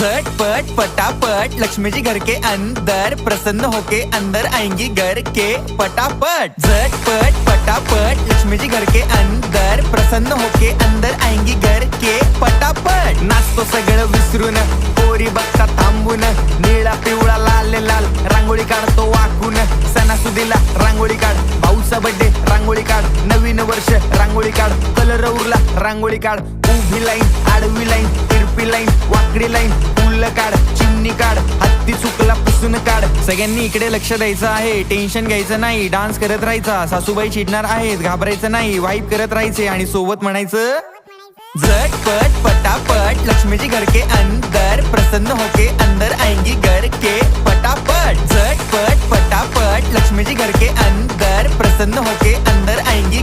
झटपट फटाफट लक्ष्मी जी घर के अंदर, प्रसन्न होके अंदर आएंगी घर के फटाफट। झटपट फटाफट लक्ष्मी जी घर के अंदर, प्रसन्न होके अंदर आएंगी घर के फटाफट। नाचतो सगळं विसरून, पोरी बघता थांबून, निळा पिवळा लाल लाल रांगोळी काढतो वाकून। सणासुदीला रांगोळी काढ, भाऊचा बर्थडे रांगोळी काढ, नवीन वर्ष रांगोळी काढ, कलर उरला रांगोळी काढ। उभी लाईन, आडवी लाईन, तिरपी लाईन, वाकडी लाईन, फुल काढ, चिमणी काढ, हत्ती चुकला पुसून काढ। सगळ्यांनी इकडे लक्ष द्यायचं आहे, टेन्शन घ्यायचं नाही, डान्स करत राहायचा। सासूबाई चिडणार आहेत, घाबरायचं नाही, वाईप करत राहायचे आणि सोबत म्हणायचं झटपट फटाफट लक्ष्मी जी घर के अंदर, प्रसन्न होके अंदर आएंगी घर के फटाफट। झटपट फटाफट लक्ष्मी जी घर के अंदर, प्रसन्न होके अंदर आएंगी